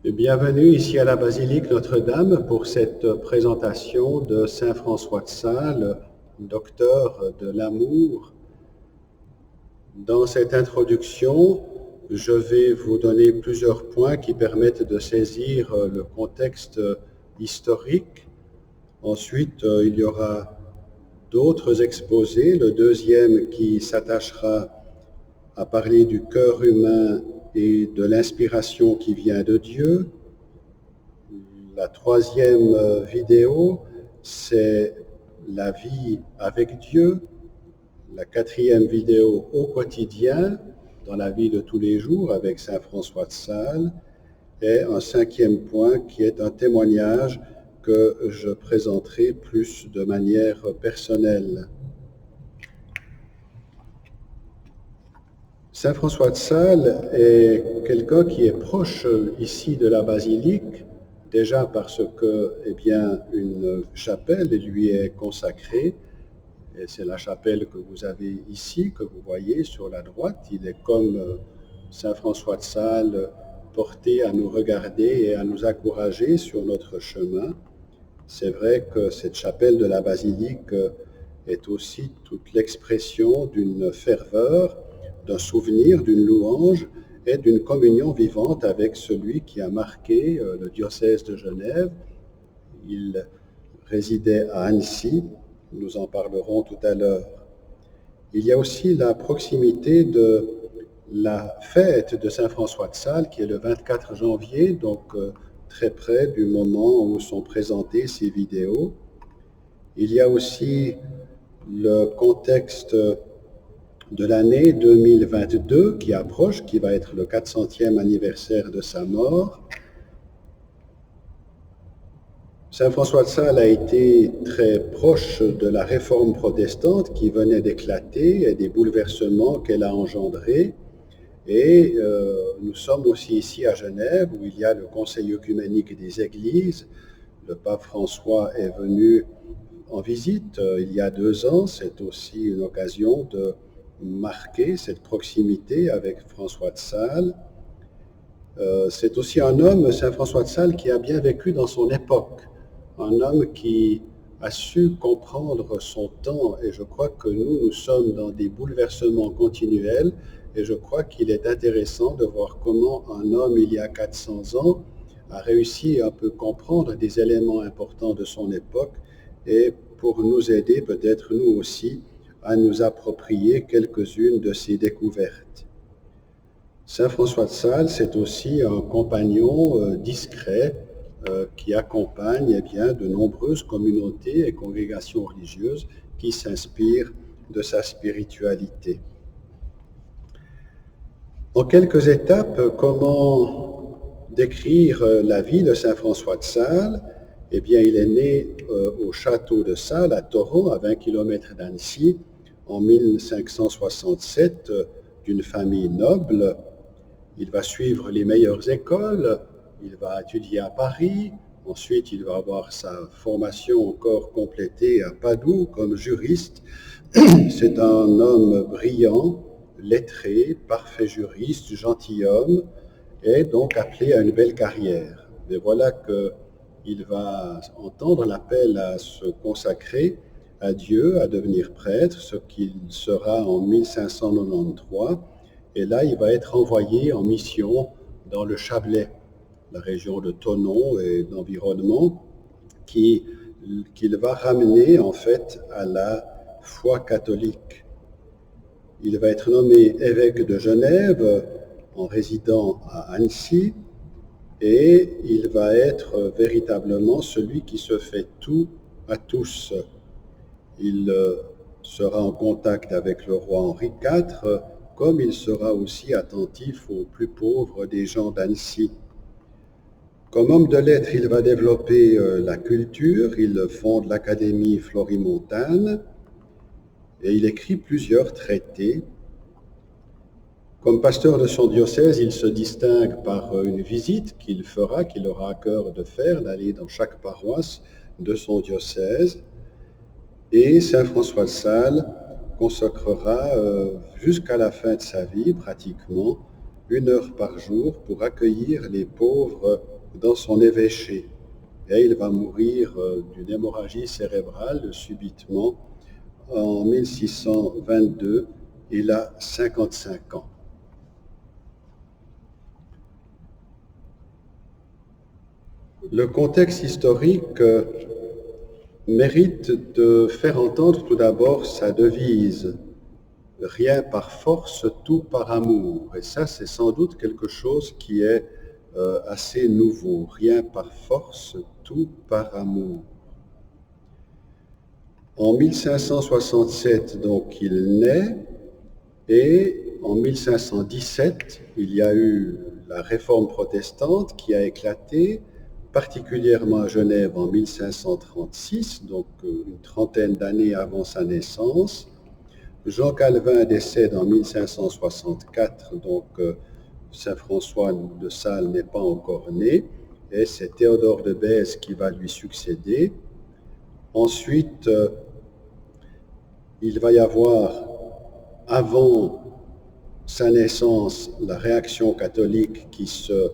Et bienvenue ici à la basilique Notre-Dame pour cette présentation de Saint François de Sales, docteur de l'amour. Dans cette introduction, je vais vous donner plusieurs points qui permettent de saisir le contexte historique. Ensuite, il y aura d'autres exposés. Le deuxième qui s'attachera à parler du cœur humain et de l'inspiration qui vient de Dieu. La troisième vidéo, c'est la vie avec Dieu. La quatrième vidéo, au quotidien, dans la vie de tous les jours avec Saint François de Sales. Et un cinquième point qui est un témoignage que je présenterai plus de manière personnelle. Saint François de Sales est quelqu'un qui est proche ici de la basilique, déjà parce que, une chapelle lui est consacrée, et c'est la chapelle que vous avez ici, que vous voyez sur la droite. Il est comme Saint François de Sales, porté à nous regarder et à nous encourager sur notre chemin. C'est vrai que cette chapelle de la basilique est aussi toute l'expression d'une ferveur, d'un souvenir, d'une louange et d'une communion vivante avec celui qui a marqué le diocèse de Genève. Il résidait à Annecy, nous en parlerons tout à l'heure. Il y a aussi la proximité de la fête de Saint François de Sales qui est le 24 janvier, donc très près du moment où sont présentées ces vidéos. Il y a aussi le contexte de l'année 2022 qui approche, qui va être le 400e anniversaire de sa mort. Saint François de Sales a été très proche de la réforme protestante qui venait d'éclater et des bouleversements qu'elle a engendrés. Et nous sommes aussi ici à Genève où il y a le Conseil œcuménique des Églises. Le pape François est venu en visite il y a 2 ans. C'est aussi une occasion de marquer cette proximité avec François de Sales. C'est aussi un homme, Saint François de Sales, qui a bien vécu dans son époque. Un homme qui a su comprendre son temps, et je crois que nous sommes dans des bouleversements continuels, et je crois qu'il est intéressant de voir comment un homme, il y a 400 ans, a réussi à un peu comprendre des éléments importants de son époque, et pour nous aider peut-être nous aussi à nous approprier quelques-unes de ses découvertes. Saint François de Sales, c'est aussi un compagnon discret qui accompagne de nombreuses communautés et congrégations religieuses qui s'inspirent de sa spiritualité. En quelques étapes, comment décrire la vie de Saint François de Sales? Il est né au château de Sales, à Thoron, à 20 km d'Annecy, en 1567, d'une famille noble. Il va suivre les meilleures écoles, il va étudier à Paris, ensuite il va avoir sa formation encore complétée à Padoue comme juriste. C'est un homme brillant, lettré, parfait juriste, gentilhomme, et donc appelé à une belle carrière. Mais voilà qu'il va entendre l'appel à se consacrer à Dieu, à devenir prêtre, ce qu'il sera en 1593. Et là, il va être envoyé en mission dans le Chablais, la région de Thonon et d'environnement, qu'il va ramener en fait à la foi catholique. Il va être nommé évêque de Genève en résidant à Annecy, et il va être véritablement celui qui se fait tout à tous. Il sera en contact avec le roi Henri IV, comme il sera aussi attentif aux plus pauvres des gens d'Annecy. Comme homme de lettres, il va développer la culture, il fonde l'Académie florimontane et il écrit plusieurs traités. Comme pasteur de son diocèse, il se distingue par une visite qu'il aura à cœur de faire, d'aller dans chaque paroisse de son diocèse. Et Saint François de Sales consacrera jusqu'à la fin de sa vie, pratiquement, 1 heure par jour pour accueillir les pauvres dans son évêché. Et il va mourir d'une hémorragie cérébrale subitement en 1622. Il a 55 ans. Le contexte historique mérite de faire entendre tout d'abord sa devise « Rien par force, tout par amour ». Et ça, c'est sans doute quelque chose qui est assez nouveau. Rien par force, tout par amour. En 1567, donc, il naît, et en 1517, il y a eu la réforme protestante qui a éclaté, particulièrement à Genève en 1536, donc une trentaine d'années avant sa naissance. Jean Calvin décède en 1564, donc Saint François de Sales n'est pas encore né, et c'est Théodore de Bèze qui va lui succéder. Ensuite, il va y avoir, avant sa naissance, la réaction catholique qui se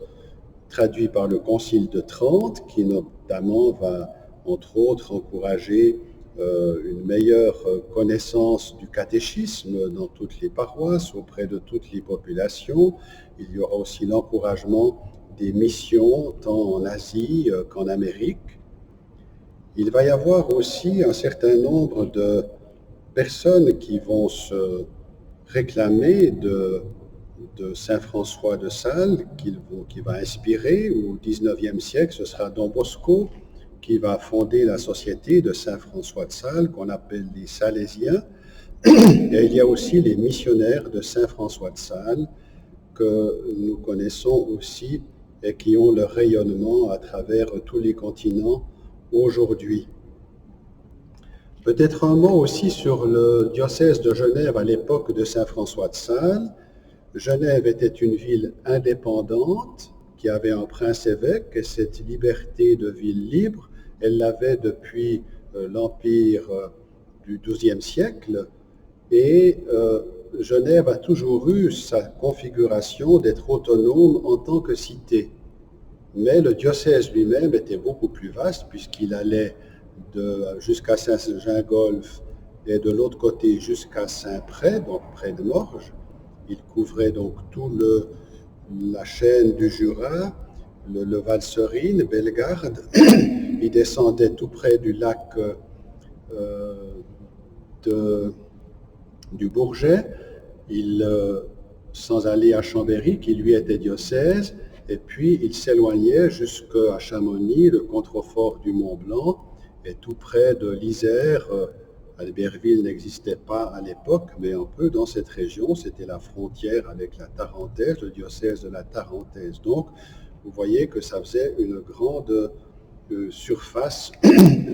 traduit par le Concile de Trente, qui notamment va, entre autres, encourager une meilleure connaissance du catéchisme dans toutes les paroisses, auprès de toutes les populations. Il y aura aussi l'encouragement des missions, tant en Asie qu'en Amérique. Il va y avoir aussi un certain nombre de personnes qui vont se réclamer de Saint François de Sales, qui va inspirer. Au XIXe siècle, ce sera Don Bosco qui va fonder la société de Saint François de Sales, qu'on appelle les Salésiens. Et il y a aussi les missionnaires de Saint François de Sales, que nous connaissons aussi et qui ont leur rayonnement à travers tous les continents aujourd'hui. Peut-être un mot aussi sur le diocèse de Genève à l'époque de Saint François de Sales. Genève était une ville indépendante qui avait un prince-évêque, et cette liberté de ville libre, elle l'avait depuis l'Empire du XIIe siècle, et Genève a toujours eu sa configuration d'être autonome en tant que cité. Mais le diocèse lui-même était beaucoup plus vaste, puisqu'il allait jusqu'à Saint-Gingolphe et de l'autre côté jusqu'à Saint-Pré, donc près de Morges. Il couvrait donc toute la chaîne du Jura, le Valserine, Bellegarde. Il descendait tout près du lac du Bourget, sans aller à Chambéry, qui lui était diocèse, et puis il s'éloignait jusqu'à Chamonix, le contrefort du Mont-Blanc, et tout près de l'Isère. Albertville n'existait pas à l'époque, mais un peu dans cette région, c'était la frontière avec la Tarentaise, le diocèse de la Tarentaise. Donc, vous voyez que ça faisait une grande surface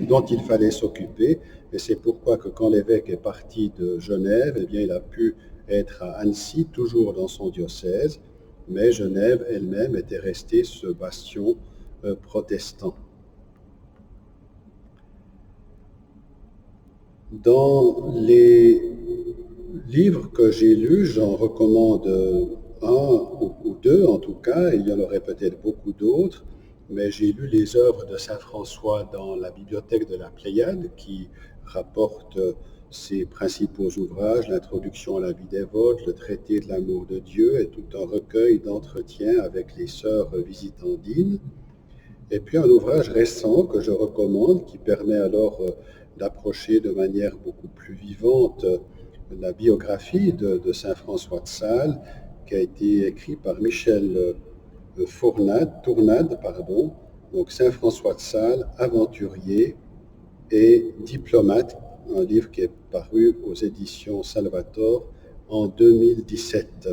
dont il fallait s'occuper, et c'est pourquoi que quand l'évêque est parti de Genève, eh bien, il a pu être à Annecy, toujours dans son diocèse, mais Genève elle-même était restée ce bastion protestant. Dans les livres que j'ai lus, j'en recommande un ou deux en tout cas, il y en aurait peut-être beaucoup d'autres, mais j'ai lu les œuvres de Saint François dans la bibliothèque de la Pléiade, qui rapporte ses principaux ouvrages, l'introduction à la vie dévote, le traité de l'amour de Dieu, et tout un recueil d'entretiens avec les sœurs visitandines. Et puis un ouvrage récent que je recommande, qui permet alors d'approcher de manière beaucoup plus vivante la biographie de Saint François de Sales, qui a été écrit par Michel Tournade, donc Saint François de Sales, aventurier et diplomate, un livre qui est paru aux éditions Salvator en 2017.